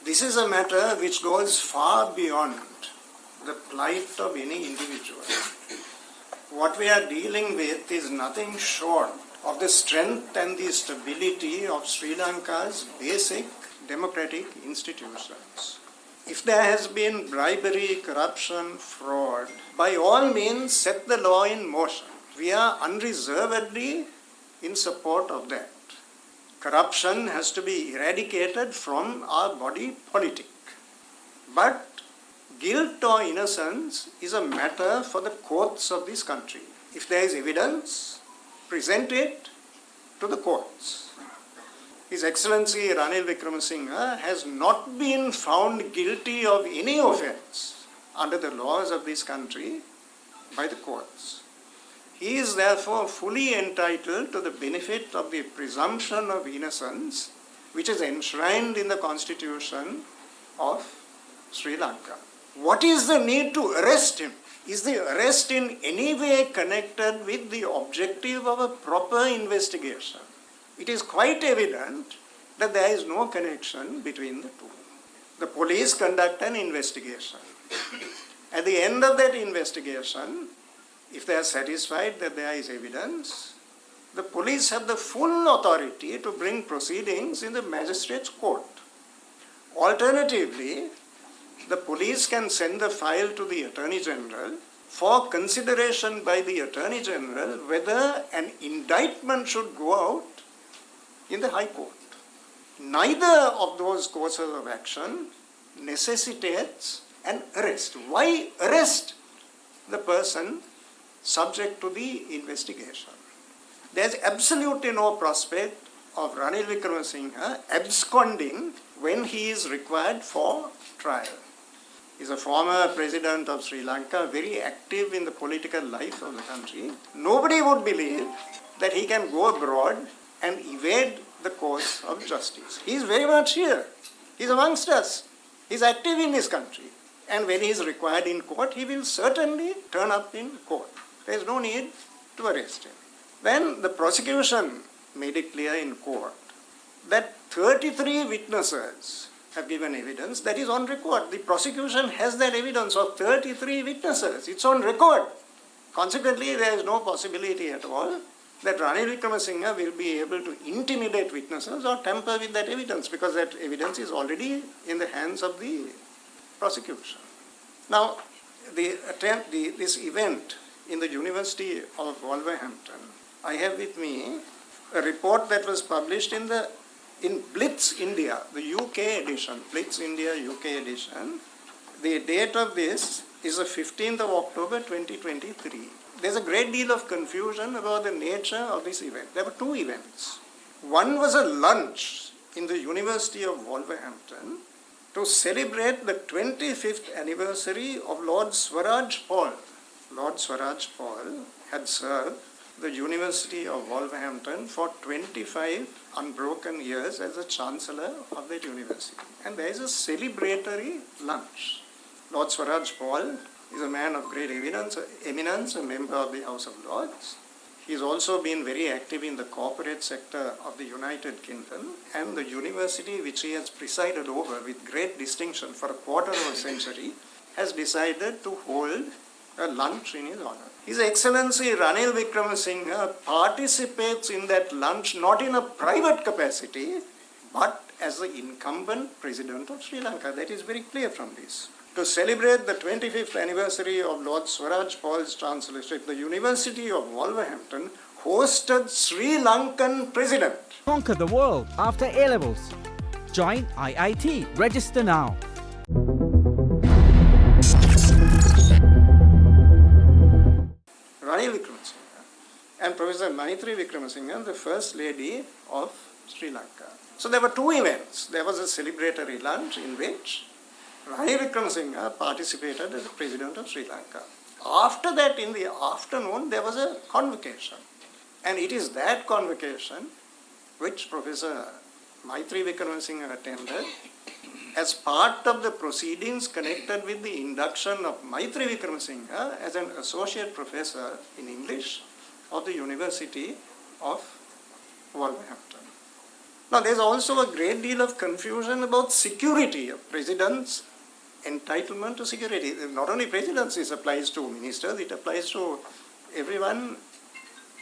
This is a matter which goes far beyond the plight of any individual. What we are dealing with is nothing short of the strength and the stability of Sri Lanka's basic democratic institutions. If there has been bribery, corruption, fraud, by all means set the law in motion. We are unreservedly in support of that. Corruption has to be eradicated from our body politic. But guilt or innocence is a matter for the courts of this country. If there is evidence, present it to the courts. His Excellency Ranil Wickremesinghe has not been found guilty of any offence under the laws of this country by the courts. He is therefore fully entitled to the benefit of the presumption of innocence which is enshrined in the Constitution of Sri Lanka. What is the need to arrest him? Is the arrest in any way connected with the objective of a proper investigation? It is quite evident that there is no connection between the two. The police conduct an investigation. At the end of that investigation, if they are satisfied that there is evidence, the police have the full authority to bring proceedings in the magistrate's court. Alternatively, the police can send the file to the Attorney General for consideration by the Attorney General whether an indictment should go out in the High Court. Neither of those courses of action necessitates an arrest. Why arrest the person subject to the investigation? There is absolutely no prospect of Ranil Wickremesinghe absconding when he is required for trial. He is a former president of Sri Lanka, very active in the political life of the country. Nobody would believe that he can go abroad and evade the course of justice. He is very much here. He is amongst us. He is active in this country. And when he is required in court, he will certainly turn up in court. There is no need to arrest him. Then the prosecution made it clear in court that 33 witnesses have given evidence that is on record. The prosecution has that evidence of 33 witnesses. It's on record. Consequently, there is no possibility at all that Ranil Wickremesinghe will be able to intimidate witnesses or tamper with that evidence because that evidence is already in the hands of the prosecution. Now, this event in the University of Wolverhampton, I have with me a report that was published in Blitz India, the UK edition, Blitz India UK edition. The date of this is the 15th of October 2023. There's a great deal of confusion about the nature of this event. There were two events. One was a lunch in the University of Wolverhampton to celebrate the 25th anniversary of Lord Swaraj Paul. Lord Swaraj Paul had served the University of Wolverhampton for 25 unbroken years as the Chancellor of that university. And there is a celebratory lunch. Lord Swaraj Paul is a man of great eminence, a member of the House of Lords. He has also been very active in the corporate sector of the United Kingdom, and the university which he has presided over with great distinction for a quarter of a century has decided to hold a lunch in his honor. His Excellency Ranil Wickremesinghe participates in that lunch not in a private capacity, but as the incumbent President of Sri Lanka. That is very clear from this. To celebrate the 25th anniversary of Lord Swaraj Paul's chancellorship, the University of Wolverhampton hosted Sri Lankan President. Conquer the world after A-levels. Join IIT. Register now. Ranil Wickremesinghe and Professor Maitri Wickremesinghe, the First Lady of Sri Lanka. So there were two events. There was a celebratory lunch in which Ranil Wickremesinghe participated as the President of Sri Lanka. After that, in the afternoon, there was a convocation. And it is that convocation which Professor Maitri Wickremesinghe attended as part of the proceedings connected with the induction of Maitri Wickremesinghe as an associate professor in English of the University of Wolverhampton. Now, there's also a great deal of confusion about security of president's entitlement to security. Not only presidents, it applies to ministers, it applies to everyone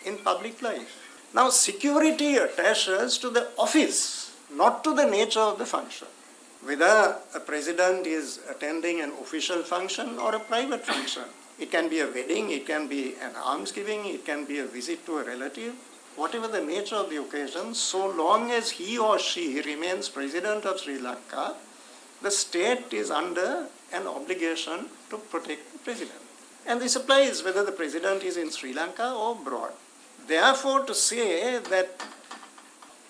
in public life. Now, security attaches to the office, not to the nature of the function. Whether a president is attending an official function or a private function. It can be a wedding, it can be an almsgiving, it can be a visit to a relative. Whatever the nature of the occasion, so long as he or she remains president of Sri Lanka, the state is under an obligation to protect the president. And this applies whether the president is in Sri Lanka or abroad. Therefore, to say that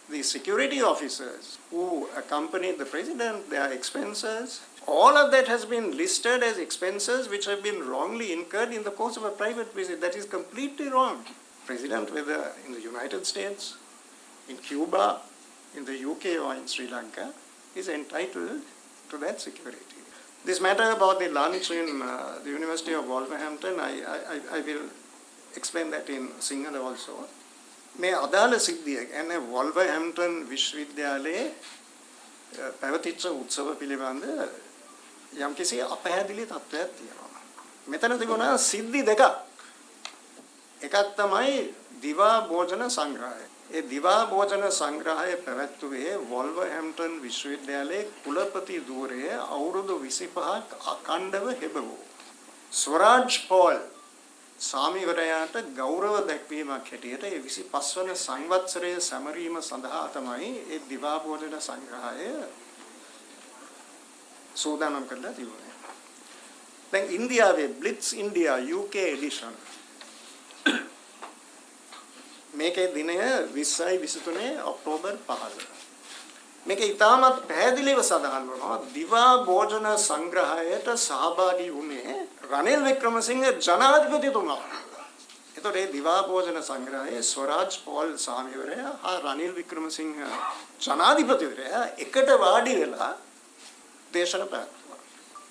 the security officers who accompany the president, their expenses, all of that has been listed as expenses which have been wrongly incurred in the course of a private visit. That is completely wrong. President, whether in the United States, in Cuba, in the UK or in Sri Lanka, is entitled to that security. This matter about the lunch in the University of Wolverhampton, I will explain that in Sinhala also. මේ අදාළ සිද්ධිය කියන්නේ වොල්වර්හැම්ප්ටන් විශ්වවිද්‍යාලයේ පැවතිච්ච උත්සව පිළිබඳ යම්කිසි අපහැදිලි තත්ත්වයක් තියෙනවා. මෙතන තිබුණා සිද්ධි දෙකක්. එකක් තමයි දිවා භෝජන සංග්‍රහය. ඒ දිවා භෝජන සංග්‍රහය පැවැත්වුවේ වොල්වර්හැම්ප්ටන් විශ්වවිද්‍යාලයේ කුලපති ධූරයේ අවුරුදු 25ක් අඛණ්ඩව හෙබවූ ස්වරාජ් පෝල් සාමිවරයාට ගෞරව දැක්වීමක් හැටියට ඒ 25 වන සංවත්සරයේ සැමරීම සඳහා තමයි ඒ දිවා භෝජන සංග්‍රහය සූදානම් කරලා තිබුණේ. දැන් ඉන්දියාවේ බ්ලිට්ස් ඉන්දියා UK එඩිෂන් මේකේ දිනය 20යි 23 ඔක්තෝබර් 15. මේක ඉතාමත් පැහැදිලිව සඳහන් වෙනවා දිවා භෝජන සංග්‍රහයට සහභාගී වුණේ රනිල් වික්‍රමසිංහ ජනාධිපතිතුමා. එතකොට මේ දිවා භෝජන සංග්‍රහයේ ස්වරාජ් පෝල් සාමිවරයා හා රනිල් වික්‍රමසිංහ ජනාධිපතිවරයා එකට වාඩි වෙලා දේශන පැවැත්වුවා.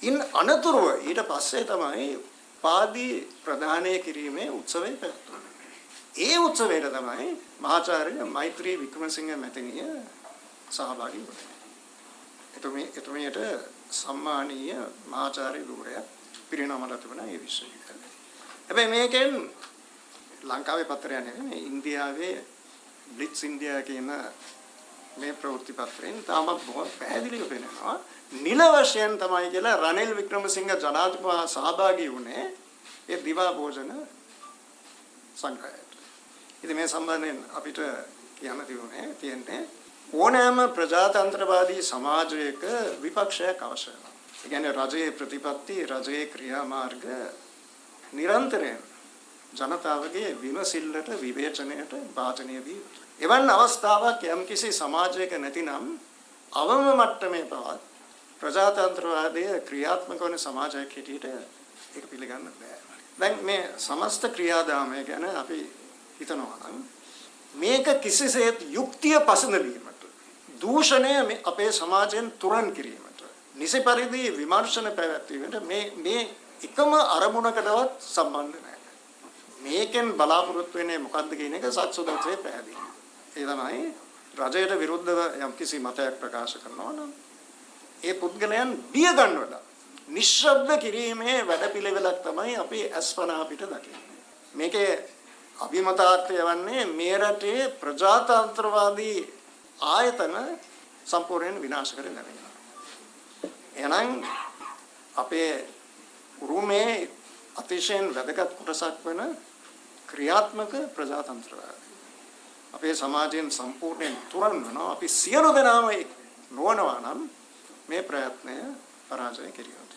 ඉන් අනතුරුව ඊට පස්සේ තමයි පාදී ප්‍රදානය කිරීමේ උත්සවය පැවැත්වුනේ. ඒ උත්සවයට තමයි මහාචාර්ය මෛත්‍රී වික්‍රමසිංහ මැතිණිය සහභාගී වුණේ. එතුමියට සම්මානීය මහාචාර්ය ධූරයක් පිරිනමලා තිබුණා ඒ විශ්වවිද්‍යාලයේ. හැබැයි මේකෙන් ලංකාවේ පත්‍රයක් නෙවෙයි ඉන්දියාවේ බ්ලිට්ස් ඉන්දියා කියන මේ ප්‍රවෘත්ති පත්‍රයෙන් තාමත් බොහොම පැහැදිලිව පෙනෙනවා. නිල වශයෙන් තමයි කියලා රනිල් වික්‍රමසිංහ ජනාධිපතිතුමා සහභාගී වුණේ ඒ දිවා භෝජන සංග්‍රහයට. ඉතින් මේ සම්බන්ධයෙන් අපිට කියන්න තියෙන්නේ ඕනෑම ප්‍රජාතන්ත්‍රවාදී සමාජයක විපක්ෂයක් අවශ්‍ය වෙනවා. ඒ කියන්නේ රජයේ ප්‍රතිපත්ති, රජයේ ක්‍රියාමාර්ග නිරන්තරයෙන් ජනතාවගේ විමසිල්ලට, විවේචනයට භාජනය වී යුතුයි. එවන් අවස්ථාවක් යම්කිසි සමාජයක නැතිනම් අවම මට්ටමේ පවත් ප්‍රජාතන්ත්‍රවාදයේ ක්‍රියාත්මක වන සමාජයක් හැටියට ඒක පිළිගන්න බෑ. දැන් මේ සමස්ත ක්‍රියාදාමය ගැන අපි හිතනවා නම් මේක කිසිසේත් යුක්තිය පසඳවීමට, දූෂණය අපේ සමාජයෙන් තුරන් කිරීමට, නිසි පරිදි විමර්ශන පැවැත්වීමට මේ එකම අරමුණකටවත් සම්බන්ධ නැහැ. මේකෙන් බලාපොරොත්තු වෙන්නේ මොකද්ද කියන එක සත්සුදත්වයේ පැහැදිලි. ඒ තමයි රජයට විරුද්ධව යම්කිසි මතයක් ප්‍රකාශ කරනවා නම් ඒ පුද්ගලයන් බිය ගන්නවලා නිශ්ශබ්ද කිරීමේ වැඩපිළිවෙලක් තමයි අපි අස්පනා අපිට දකින්නේ. මේකේ අභිමතාර්ථය වන්නේ මේ රටේ ප්‍රජාතන්ත්‍රවාදී ආයතන සම්පූර්ණයෙන් විනාශ කර දැමීම. එහෙනම් අපේ උරුමේ අතිශයින් වැදගත් කොටසක් වෙන ක්‍රියාත්මක ප්‍රජාතන්ත්‍රවාදී අපේ සමාජයෙන් සම්පූර්ණයෙන් තුරන් වෙනවා. අපි සියලු දෙනාම නොවනවා නම් මේ ප්‍රයත්නය පරාජය කෙරියොත්